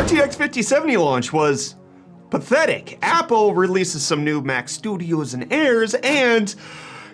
RTX 5070 launch was pathetic. Apple releases some new Mac Studios and Airs, and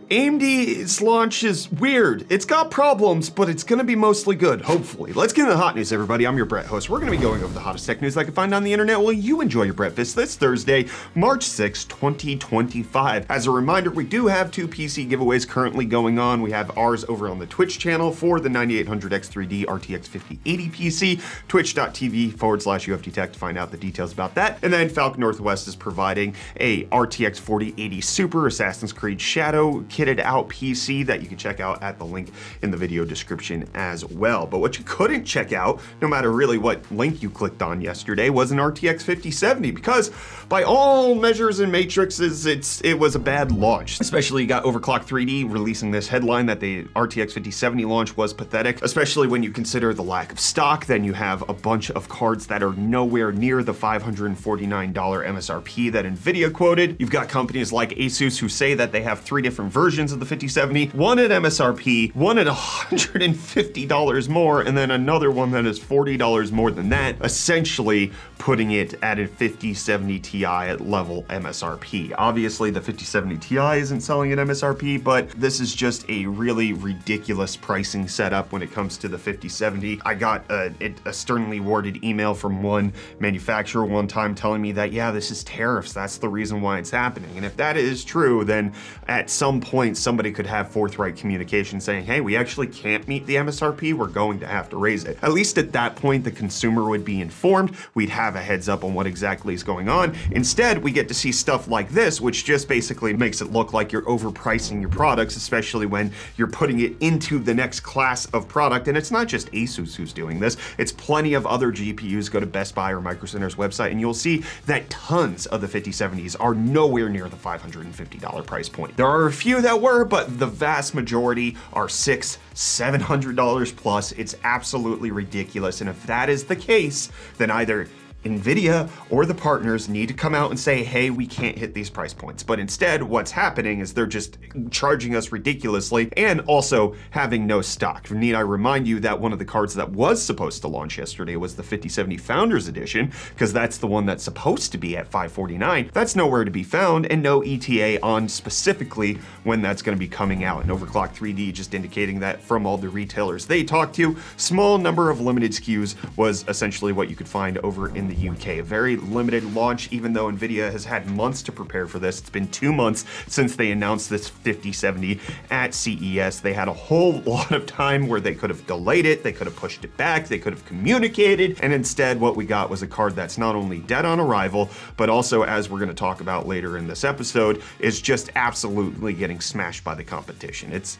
AMD's launch is weird. It's got problems, but it's gonna be mostly good, hopefully. Let's get into the hot news, everybody. I'm your Brett host. We're gonna be going over the hottest tech news I can find on the internet while you enjoy your breakfast this Thursday, March 6, 2025. As a reminder, we do have two PC giveaways currently going on. We have ours over on the Twitch channel for the 9800X3D RTX 5080 PC, twitch.tv/UFD Tech to find out the details about that. And then Falcon Northwest is providing a RTX 4080 Super Assassin's Creed Shadow kitted out PC that you can check out at the link in the video description as well. But what you couldn't check out, no matter really what link you clicked on yesterday, was an RTX 5070, because by all measures and matrices, it was a bad launch. Especially you got Overclock 3D releasing this headline that the RTX 5070 launch was pathetic, especially when you consider the lack of stock. Then you have a bunch of cards that are nowhere near the $549 MSRP that Nvidia quoted. You've got companies like Asus who say that they have 3 different versions of the 5070, one at MSRP, one at $150 more, and then another one that is $40 more than that, essentially putting it at a 5070 Ti at level MSRP. Obviously, the 5070 Ti isn't selling at MSRP, but this is just a really ridiculous pricing setup when it comes to the 5070. I got a sternly worded email from one manufacturer one time telling me that, yeah, this is tariffs. That's the reason why it's happening. And if that is true, then at some point, somebody could have forthright communication saying, hey, we actually can't meet the MSRP, we're going to have to raise it. At least at that point, the consumer would be informed. We'd have a heads up on what exactly is going on. Instead, we get to see stuff like this, which just basically makes it look like you're overpricing your products, especially when you're putting it into the next class of product. And it's not just Asus who's doing this, it's plenty of other GPUs. Go to Best Buy or Micro Center's website and you'll see that tons of the 5070s are nowhere near the $550 price point. There are a few that were, but the vast majority are $600, $700 plus. It's absolutely ridiculous. And if that is the case, then either Nvidia or the partners need to come out and say, hey, we can't hit these price points. But instead, what's happening is they're just charging us ridiculously and also having no stock. Need I remind you that one of the cards that was supposed to launch yesterday was the 5070 Founders Edition, because that's the one that's supposed to be at $549. That's nowhere to be found, and no ETA on specifically when that's going to be coming out. And Overclock 3D just indicating that from all the retailers they talked to, small number of limited SKUs was essentially what you could find over in the UK. A very limited launch, even though Nvidia has had months to prepare for this. It's been 2 months since they announced this 5070 at CES. They had a whole lot of time where they could have delayed it, they could have pushed it back, they could have communicated, and instead what we got was a card that's not only dead on arrival, but also, as we're going to talk about later in this episode, is just absolutely getting smashed by the competition. It's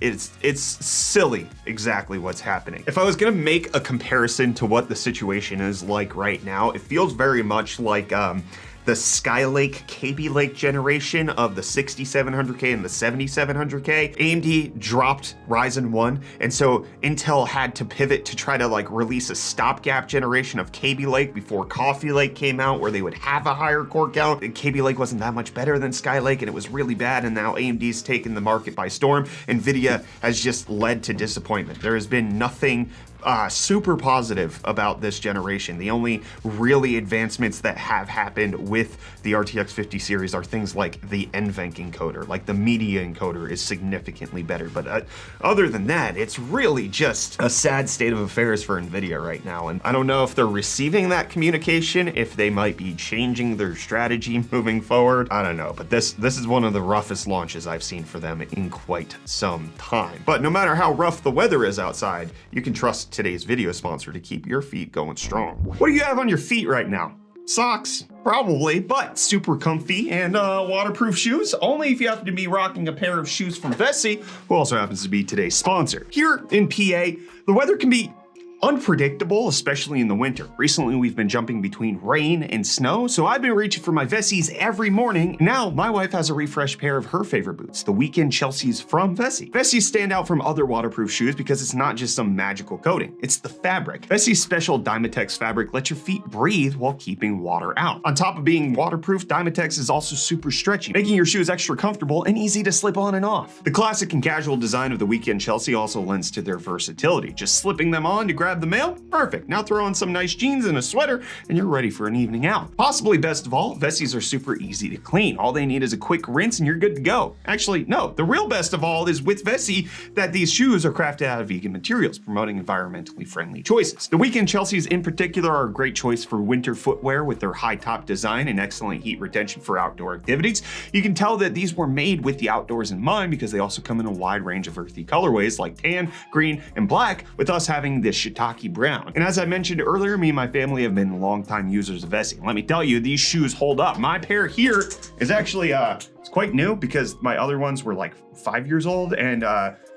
silly exactly what's happening. If I was going to make a comparison to what the situation is like right now, it feels very much like the Skylake, Kaby Lake generation of the 6700K and the 7700K. AMD dropped Ryzen 1, and so Intel had to pivot to try to release a stopgap generation of Kaby Lake before Coffee Lake came out, where they would have a higher core count. Kaby Lake wasn't that much better than Skylake, and it was really bad, and now AMD's taken the market by storm. Nvidia has just led to disappointment. There has been nothing super positive about this generation. The only really advancements that have happened with the RTX 50 series are things like the NVENC encoder, like the media encoder is significantly better. But other than that, it's really just a sad state of affairs for Nvidia right now. And I don't know if they're receiving that communication, if they might be changing their strategy moving forward. I don't know, but this is one of the roughest launches I've seen for them in quite some time. But no matter how rough the weather is outside, you can trust today's video sponsor to keep your feet going strong. What do you have on your feet right now? Socks, probably, but super comfy and waterproof shoes, only if you happen to be rocking a pair of shoes from Vessi, who also happens to be today's sponsor. Here in PA, the weather can be unpredictable, especially in the winter. Recently, we've been jumping between rain and snow, so I've been reaching for my Vessis every morning. Now, my wife has a refreshed pair of her favorite boots, the Weekend Chelseas from Vessi. Vessis stand out from other waterproof shoes because it's not just some magical coating, it's the fabric. Vessi's special Dymatex fabric lets your feet breathe while keeping water out. On top of being waterproof, Dymatex is also super stretchy, making your shoes extra comfortable and easy to slip on and off. The classic and casual design of the Weekend Chelsea also lends to their versatility, just slipping them on to grab grab the mail? Perfect. Now throw on some nice jeans and a sweater and you're ready for an evening out. Possibly best of all, Vessies are super easy to clean. All they need is a quick rinse and you're good to go. Actually, no, the real best of all is with Vessi that these shoes are crafted out of vegan materials, promoting environmentally friendly choices. The Weekend Chelseas in particular are a great choice for winter footwear with their high top design and excellent heat retention for outdoor activities. You can tell that these were made with the outdoors in mind because they also come in a wide range of earthy colorways like tan, green, and black, with us having this shiitake brown. And as I mentioned earlier, me and my family have been longtime users of Vessi. Let me tell you, these shoes hold up. My pair here is actually it's quite new because my other ones were like 5 years old and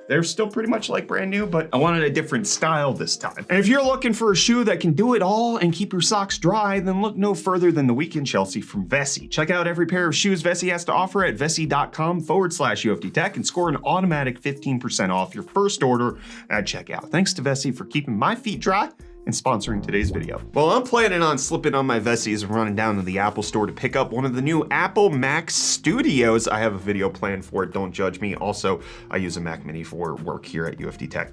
they're still pretty much like brand new, but I wanted a different style this time. And if you're looking for a shoe that can do it all and keep your socks dry, then look no further than the Weekend Chelsea from Vessi. Check out every pair of shoes Vessi has to offer at vessi.com/UFD Tech and score an automatic 15% off your first order at checkout. Thanks to Vessi for keeping my feet dry and sponsoring today's video. Well, I'm planning on slipping on my Vessies and running down to the Apple store to pick up one of the new Apple Mac Studios. I have a video planned for it, don't judge me. Also, I use a Mac Mini for work here at UFD Tech,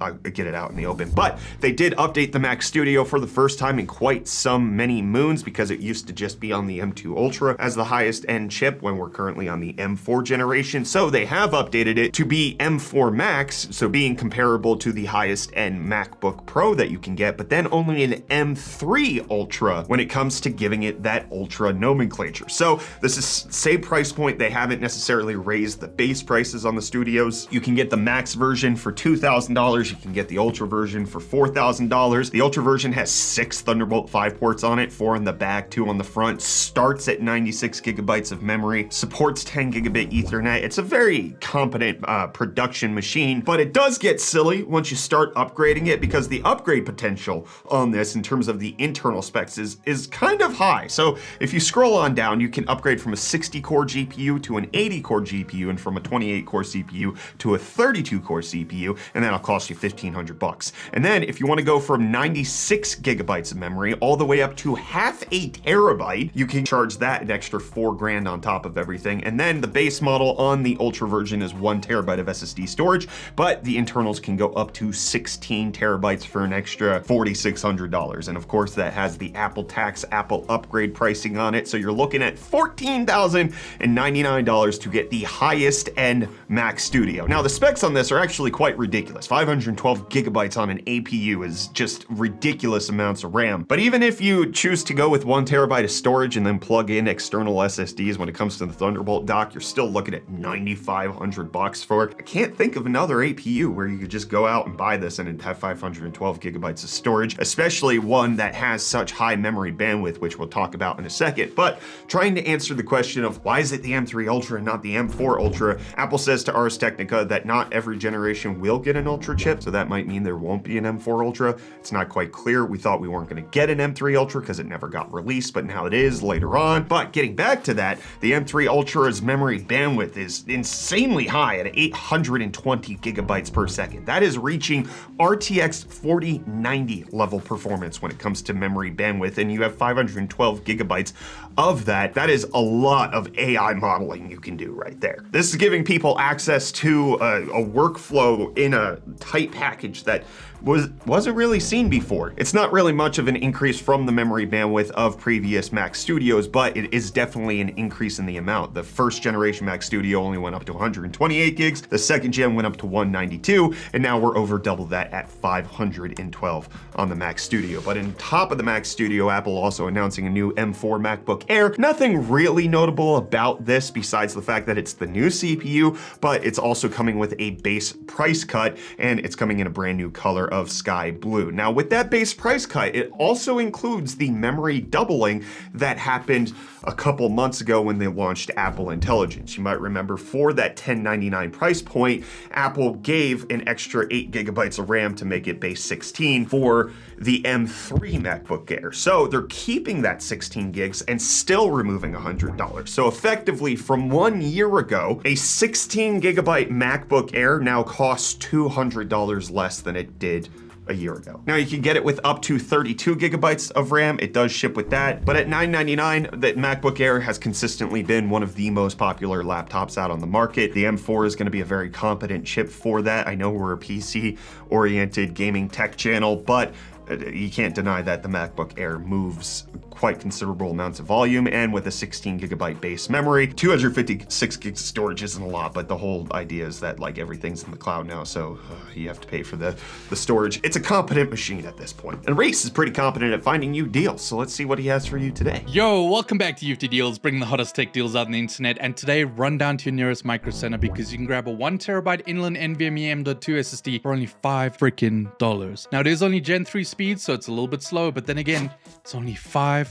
I get it out in the open. But they did update the Mac Studio for the first time in quite some many moons because it used to just be on the M2 Ultra as the highest end chip when we're currently on the M4 generation. So they have updated it to be M4 Max, so being comparable to the highest end MacBook Pro that you can get, but then only an M3 Ultra when it comes to giving it that Ultra nomenclature. So this is same price point. They haven't necessarily raised the base prices on the Studios. You can get the Max version for $2,000. You can get the Ultra version for $4,000. The Ultra version has 6 Thunderbolt 5 ports on it, 4 in the back, 2 on the front, starts at 96 gigabytes of memory, supports 10 gigabit Ethernet. It's a very competent production machine, but it does get silly once you start upgrading it because the upgrade potential on this in terms of the internal specs is kind of high. So if you scroll on down, you can upgrade from a 60 core GPU to an 80 core GPU and from a 28 core CPU to a 32 core CPU, and that'll cost you $1,500. And then if you want to go from 96 gigabytes of memory all the way up to half a terabyte, you can charge that an extra $4,000 on top of everything. And then the base model on the Ultra version is 1 terabyte of SSD storage, but the internals can go up to 16 terabytes for an extra $4,600. And of course that has the Apple tax, Apple upgrade pricing on it. So you're looking at $14,099 to get the highest end Mac Studio. Now the specs on this are actually quite ridiculous. 512 gigabytes on an APU is just ridiculous amounts of RAM. But even if you choose to go with 1 terabyte of storage and then plug in external SSDs when it comes to the Thunderbolt dock, you're still looking at $9,500 for it. I can't think of another APU where you could just go out and buy this and have 512 gigabytes of storage, especially one that has such high memory bandwidth, which we'll talk about in a second. But trying to answer the question of why is it the M3 Ultra and not the M4 Ultra, Apple says to Ars Technica that not every generation will get an Ultra chip, so that might mean there won't be an M4 Ultra. It's not quite clear. We thought we weren't going to get an M3 Ultra because it never got released, but now it is later on. But getting back to that, the M3 Ultra's memory bandwidth is insanely high at 820 gigabytes per second. That is reaching RTX 4090 level performance when it comes to memory bandwidth, and you have 512 gigabytes of that. That is a lot of AI modeling you can do right there. This is giving people access to a workflow in a tight package that wasn't really seen before. It's not really much of an increase from the memory bandwidth of previous Mac Studios, but it is definitely an increase in the amount. The first generation Mac Studio only went up to 128 gigs, the second gen went up to 192, and now we're over double that at 512 on the Mac Studio. But on top of the Mac Studio, Apple also announcing a new M4 MacBook Air. Nothing really notable about this besides the fact that it's the new CPU, but it's also coming with a base price cut, and it's coming in a brand new color of sky blue. Now with that base price cut, it also includes the memory doubling that happened a couple months ago when they launched Apple Intelligence. You might remember for that $1099 price point, Apple gave an extra 8 gigabytes of RAM to make it base 16 for the M3 MacBook Air. So they're keeping that 16 gigs and still removing $100. So effectively from 1 year ago, a 16 gigabyte MacBook Air now costs $200 less than it did a year ago. Now you can get it with up to 32 gigabytes of RAM. It does ship with that, but at $999, the MacBook Air has consistently been one of the most popular laptops out on the market. The M4 is going to be a very competent chip for that. I know we're a PC-oriented gaming tech channel, but you can't deny that the MacBook Air moves quite considerable amounts of volume, and with a 16 gigabyte base memory, 256 gigs of storage isn't a lot, but the whole idea is that like everything's in the cloud now, so you have to pay for the storage. It's a competent machine at this point. And Reece is pretty competent at finding you deals, so let's see what he has for you today. Yo, welcome back to UFD Deals, bringing the hottest tech deals out on the internet, and today run down to your nearest micro center because you can grab a 1 terabyte inland NVMe M.2 SSD for only $5 freaking. Now it is only Gen 3 speed, so it's a little bit slower, but then again, it's only $5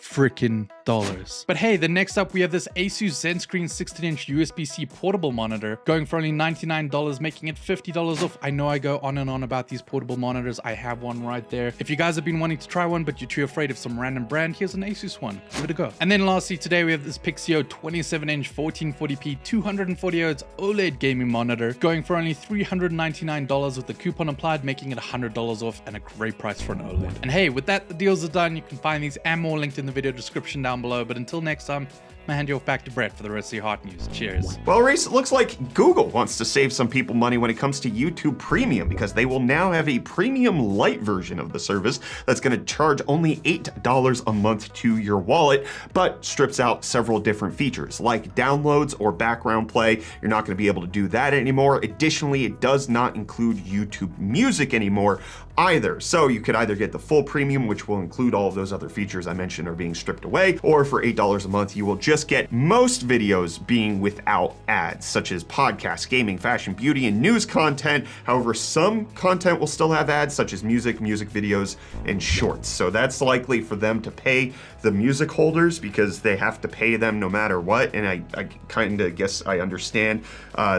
freaking. But hey, then next up we have this Asus ZenScreen 16-inch USB-C portable monitor going for only $99, making it $50 off. I know I go on and on about these portable monitors. I have one right there. If you guys have been wanting to try one, but you're too afraid of some random brand, here's an Asus one. Give it a go. And then lastly, today we have this Pixio 27-inch 1440p 240Hz OLED gaming monitor going for only $399 with the coupon applied, making it $100 off and a great price for an OLED. And hey, with that, the deals are done. You can find these and more linked in the video description down below, but until next time, I'm gonna hand you off back to Brett for the rest of your hot news. Cheers. Well, Reece, it looks like Google wants to save some people money when it comes to YouTube Premium, because they will now have a premium Lite version of the service that's gonna charge only $8 a month to your wallet, but strips out several different features like downloads or background play. You're not gonna be able to do that anymore. Additionally, it does not include YouTube Music anymore either. So you could either get the full premium, which will include all of those other features I mentioned are being stripped away, or for $8 a month, you will just get most videos being without ads, such as podcasts, gaming, fashion, beauty, and news content. However, some content will still have ads, such as music videos, and shorts. So that's likely for them to pay the music holders because they have to pay them no matter what. And I kind of guess I understand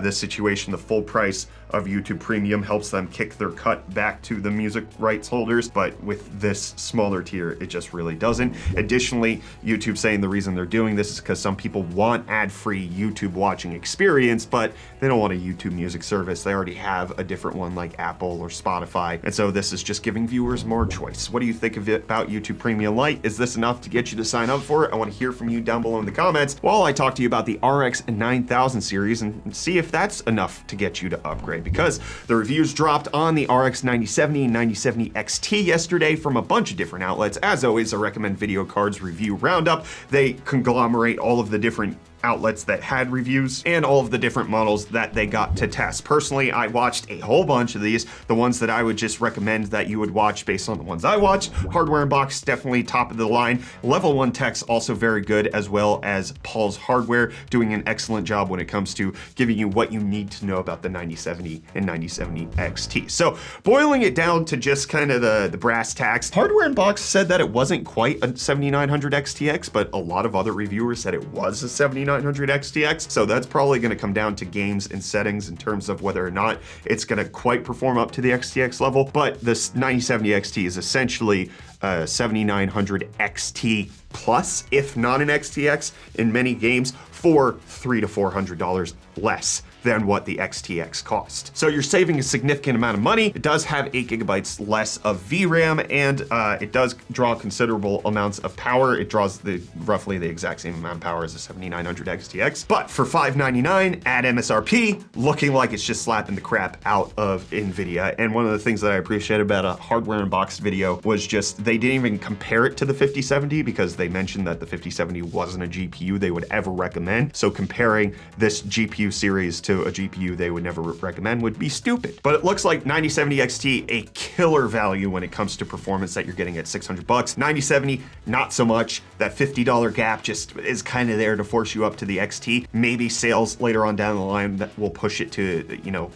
this situation. The full price of YouTube Premium helps them kick their cut back to the music rights holders, but with this smaller tier, it just really doesn't. Additionally, YouTube saying the reason they're doing this is because some people want ad-free YouTube watching experience, but they don't want a YouTube music service. They already have a different one like Apple or Spotify, and so this is just giving viewers more choice. What do you think of it about YouTube Premium Lite? Is this enough to get you to sign up for it? I want to hear from you down below in the comments while I talk to you about the RX 9000 series and see if that's enough to get you to upgrade, because the reviews dropped on the RX 9070 and 9070 XT yesterday from a bunch of different outlets. As always, I recommend Video Card's review roundup. They conglomerate all of the different outlets that had reviews and all of the different models that they got to test. Personally, I watched a whole bunch of these. The ones that I would just recommend that you would watch based on the ones I watched. Hardware Unboxed, definitely top of the line. Level 1 Tech's also very good, as well as Paul's Hardware, doing an excellent job when it comes to giving you what you need to know about the 9070 and 9070 XT. So boiling it down to just kind of the brass tacks, Hardware Unboxed said that it wasn't quite a 7900 XTX, but a lot of other reviewers said it was a 7900 XTX, so that's probably going to come down to games and settings in terms of whether or not it's going to quite perform up to the XTX level. But this 9070 XT is essentially 7900 XT plus, if not an XTX, in many games for $300 to $400 less than what the XTX cost. So you're saving a significant amount of money. It does have 8 gigabytes less of VRAM, and it does draw considerable amounts of power. It draws roughly the exact same amount of power as a 7900 XTX. But for $599 at MSRP, looking like it's just slapping the crap out of Nvidia. And one of the things that I appreciate about a Hardware Unboxed video was just they didn't even compare it to the 5070, because they mentioned that the 5070 wasn't a GPU they would ever recommend. So comparing this GPU series to a GPU they would never recommend would be stupid. But it looks like 9070 XT, a killer value when it comes to performance that you're getting at $600. 9070, not so much. That $50 gap just is kind of there to force you up to the XT. Maybe sales later on down the line that will push it to, you know,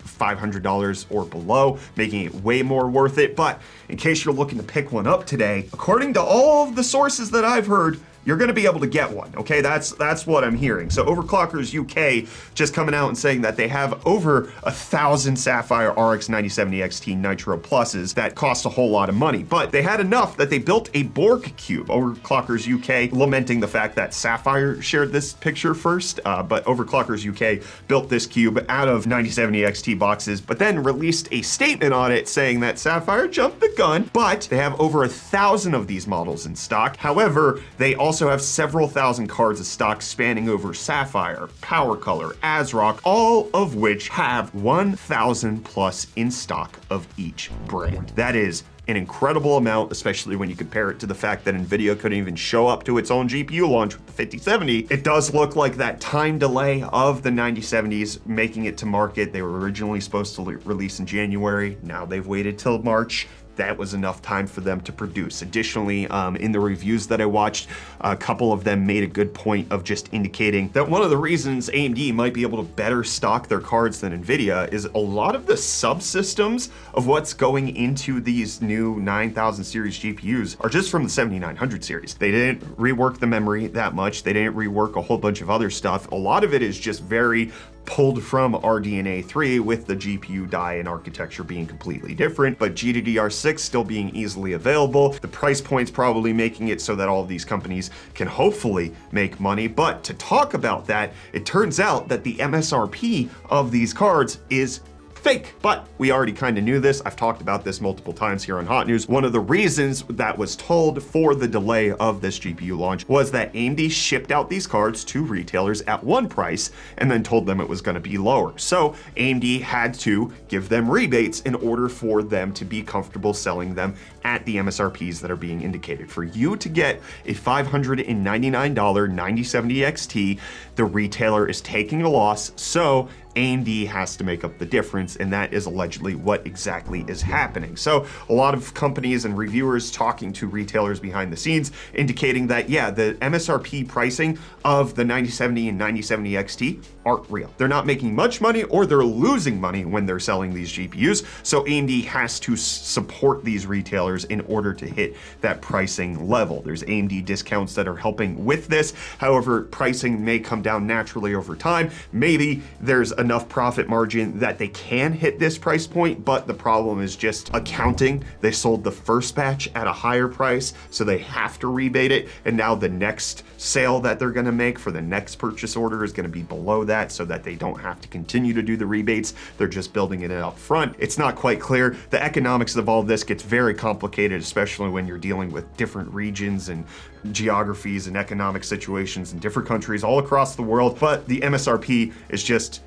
$500 or below, making it way more worth it. But in case you're looking to pick one up today, according to all of the sources that I've heard, you're gonna be able to get one, okay? That's what I'm hearing. So Overclockers UK just coming out and saying that they have over 1,000 Sapphire RX 9070 XT Nitro Pluses that cost a whole lot of money, but they had enough that they built a Borg cube. Overclockers UK lamenting the fact that Sapphire shared this picture first, but Overclockers UK built this cube out of 9070 XT boxes, but then released a statement on it saying that Sapphire jumped the gun, but they have over 1,000 of these models in stock. However, they also have several thousand cards of stock spanning over Sapphire, Power Color, ASRock, all of which have 1,000 plus in stock of each brand. That is an incredible amount, especially when you compare it to the fact that Nvidia couldn't even show up to its own GPU launch with the 5070. It does look like that time delay of the 9070s making it to market. They were originally supposed to release in January. Now they've waited till March. That was enough time for them to produce. Additionally, in the reviews that I watched, a couple of them made a good point of just indicating that one of the reasons AMD might be able to better stock their cards than Nvidia is a lot of the subsystems of what's going into these new 9000 series GPUs are just from the 7900 series. They didn't rework the memory that much. They didn't rework a whole bunch of other stuff. A lot of it is just very pulled from RDNA 3 with the GPU die and architecture being completely different, but GDDR6 still being easily available. The price point's probably making it so that all of these companies can hopefully make money. But to talk about that, it turns out that the MSRP of these cards is fake, but we already kind of knew this. I've talked about this multiple times here on Hot News. One of the reasons that was told for the delay of this GPU launch was that AMD shipped out these cards to retailers at one price and then told them it was going to be lower. So AMD had to give them rebates in order for them to be comfortable selling them at the MSRPs that are being indicated. For you to get a $599 9070 XT, the retailer is taking a loss, so AMD has to make up the difference, and that is allegedly what exactly is happening. So a lot of companies and reviewers talking to retailers behind the scenes indicating that, yeah, the MSRP pricing of the 9070 and 9070 XT aren't real. They're not making much money, or they're losing money when they're selling these GPUs. So AMD has to support these retailers in order to hit that pricing level. There's AMD discounts that are helping with this. However, pricing may come down naturally over time. Maybe there's enough profit margin that they can hit this price point, but the problem is just accounting. They sold the first batch at a higher price, so they have to rebate it, and now the next sale that they're gonna make for the next purchase order is gonna be below that so that they don't have to continue to do the rebates. They're just building it up front. It's not quite clear. The economics of all of this gets very complicated, especially when you're dealing with different regions and geographies and economic situations in different countries all across the world, but the MSRP is just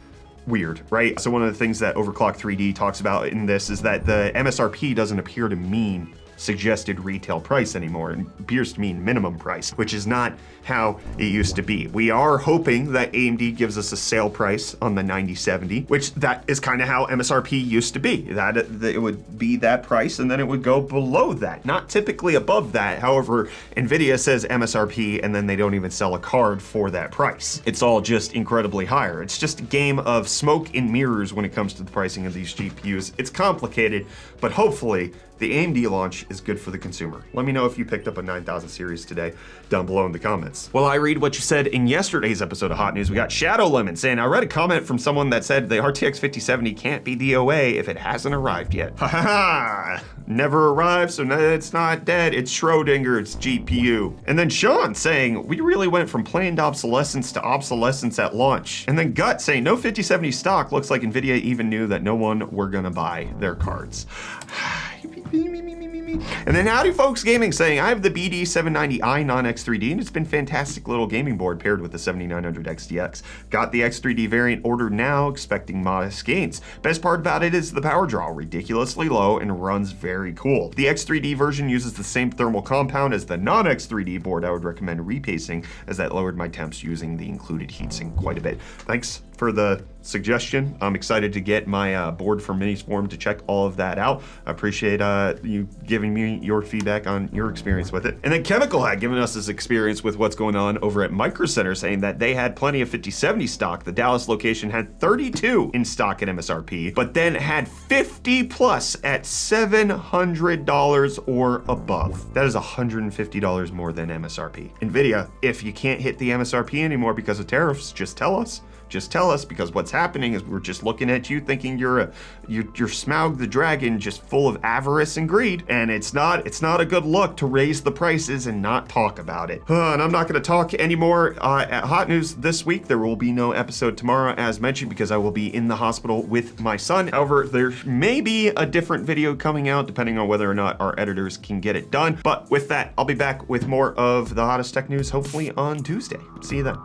weird, right? So one of the things that Overclock 3D talks about in this is that the MSRP doesn't appear to mean suggested retail price anymore. It appears to mean minimum price, which is not how it used to be. We are hoping that AMD gives us a sale price on the 9070, which that is kind of how MSRP used to be. That it would be that price and then it would go below that, not typically above that. However, Nvidia says MSRP and then they don't even sell a card for that price. It's all just incredibly higher. It's just a game of smoke and mirrors when it comes to the pricing of these GPUs. It's complicated, but hopefully the AMD launch is good for the consumer. Let me know if you picked up a 9000 series today down below in the comments. Well, I read what you said in yesterday's episode of Hot News. We got Shadow Lemon saying, I read a comment from someone that said the RTX 5070 can't be DOA if it hasn't arrived yet. Ha ha ha! Never arrived, so no, it's not dead. It's Schrodinger, it's GPU. And then Sean saying, we really went from planned obsolescence to obsolescence at launch. And then Gut saying, no 5070 stock. Looks like Nvidia even knew that no one were gonna buy their cards. And then Howdy Folks Gaming saying, I have the BD790i non-X3D and it's been fantastic little gaming board paired with the 7900 XTX. Got the X3D variant ordered now, expecting modest gains. Best part about it is the power draw, ridiculously low and runs very cool. The X3D version uses the same thermal compound as the non-X3D board. I would recommend repacing as that lowered my temps using the included heatsink quite a bit. Thanks for the suggestion. I'm excited to get my board from Minis Forum to check all of that out. I appreciate you giving me your feedback on your experience with it. And then Chemical had given us his experience with what's going on over at Micro Center, saying that they had plenty of 5070 stock. The Dallas location had 32 in stock at MSRP, but then had 50 plus at $700 or above. That is $150 more than MSRP. Nvidia, if you can't hit the MSRP anymore because of tariffs, just tell us. Just tell us, because what's happening is we're just looking at you thinking you're Smaug the dragon, just full of avarice and greed, and it's not a good look to raise the prices and not talk about it. And I'm not going to talk anymore at Hot News this week. There will be no episode tomorrow, as mentioned, because I will be in the hospital with my son. However, there may be a different video coming out depending on whether or not our editors can get it done. But with that, I'll be back with more of the hottest tech news hopefully on Tuesday. See you then.